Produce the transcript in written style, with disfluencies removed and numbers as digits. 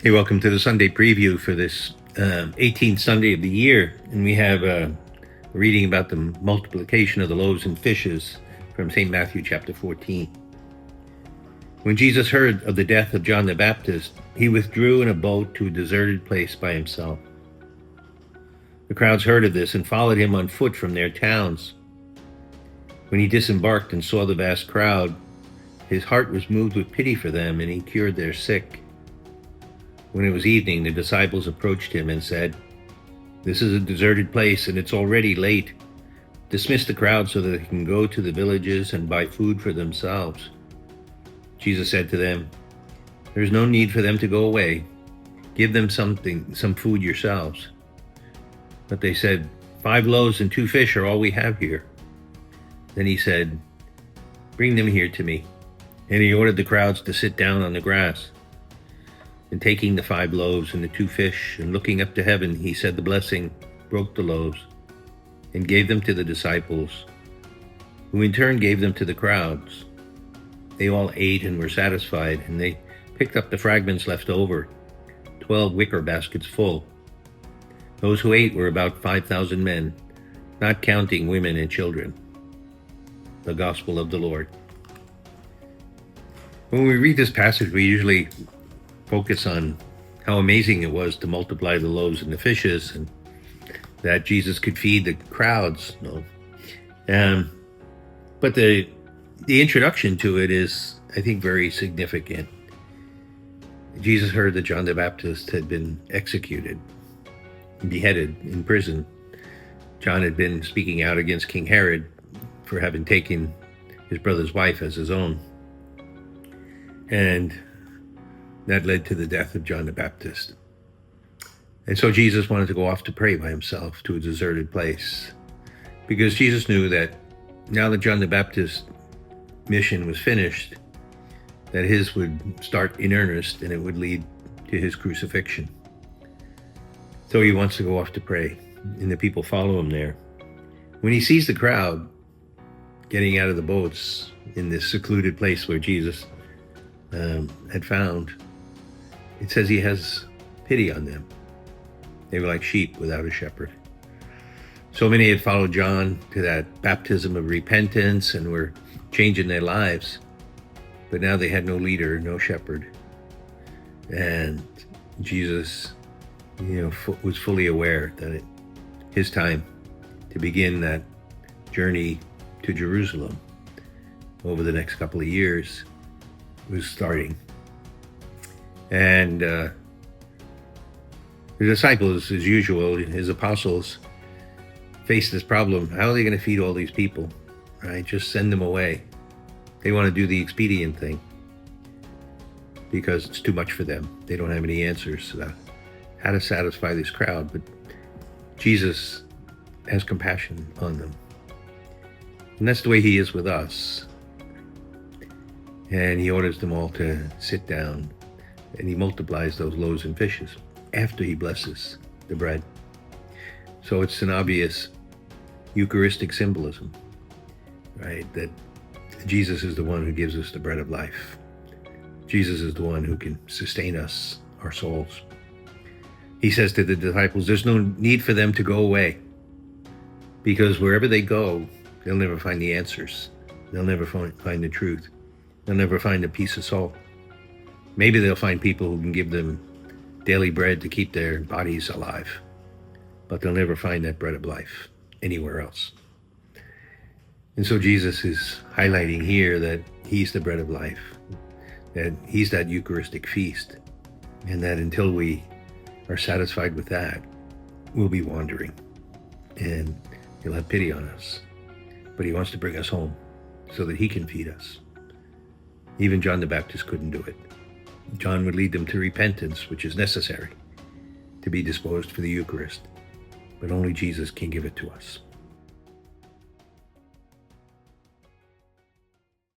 Hey, welcome to the Sunday preview for this 18th Sunday of the year. And we have a reading about the multiplication of the loaves and fishes from St. Matthew chapter 14. When Jesus heard of the death of John the Baptist, he withdrew in a boat to a deserted place by himself. The crowds heard of this and followed him on foot from their towns. When he disembarked and saw the vast crowd, his heart was moved with pity for them, and he cured their sick. When it was evening, the disciples approached him and said, "This is a deserted place, and it's already late. Dismiss the crowd so that they can go to the villages and buy food for themselves." Jesus said to them, "There is no need for them to go away. Give them some food yourselves." But they said, "5 loaves and 2 fish are all we have here." Then he said, "Bring them here to me." And he ordered the crowds to sit down on the grass. And taking the 5 loaves and the 2 fish, and looking up to heaven, he said the blessing, broke the loaves, and gave them to the disciples, who in turn gave them to the crowds. They all ate and were satisfied, and they picked up the fragments left over, 12 wicker baskets full. Those who ate were about 5,000 men, not counting women and children. The Gospel of the Lord. When we read this passage, we usually focus on how amazing it was to multiply the loaves and the fishes, and that Jesus could feed the crowds. But the introduction to it is, I think, very significant. Jesus heard that John the Baptist had been executed, beheaded in prison. John had been speaking out against King Herod for having taken his brother's wife as his own. And that led to the death of John the Baptist. And so Jesus wanted to go off to pray by himself to a deserted place, because Jesus knew that now that John the Baptist's mission was finished, that his would start in earnest, and it would lead to his crucifixion. So he wants to go off to pray, and the people follow him there. When he sees the crowd getting out of the boats in this secluded place where Jesus had found, it says he has pity on them. They were like sheep without a shepherd. So many had followed John to that baptism of repentance and were changing their lives. But now they had no leader, no shepherd. And Jesus, was fully aware that his time to begin that journey to Jerusalem over the next couple of years was starting. And the disciples, as usual, his apostles, faced this problem. How are they going to feed all these people? Right? Just send them away. They want to do the expedient thing because it's too much for them. They don't have any answers about how to satisfy this crowd. But Jesus has compassion on them. And that's the way he is with us. And he orders them all to sit down, and he multiplies those loaves and fishes after he blesses the bread. So it's an obvious Eucharistic symbolism, right? That Jesus is the one who gives us the bread of life. Jesus is the one who can sustain us, our souls. He says to the disciples, there's no need for them to go away, because wherever they go, they'll never find the answers. They'll never find the truth. They'll never find a piece of salt. Maybe they'll find people who can give them daily bread to keep their bodies alive, but they'll never find that bread of life anywhere else. And so Jesus is highlighting here that he's the bread of life, that he's that Eucharistic feast, and that until we are satisfied with that, we'll be wandering, and he'll have pity on us. But he wants to bring us home so that he can feed us. Even John the Baptist couldn't do it. John would lead them to repentance, which is necessary to be disposed for the Eucharist. But only Jesus can give it to us.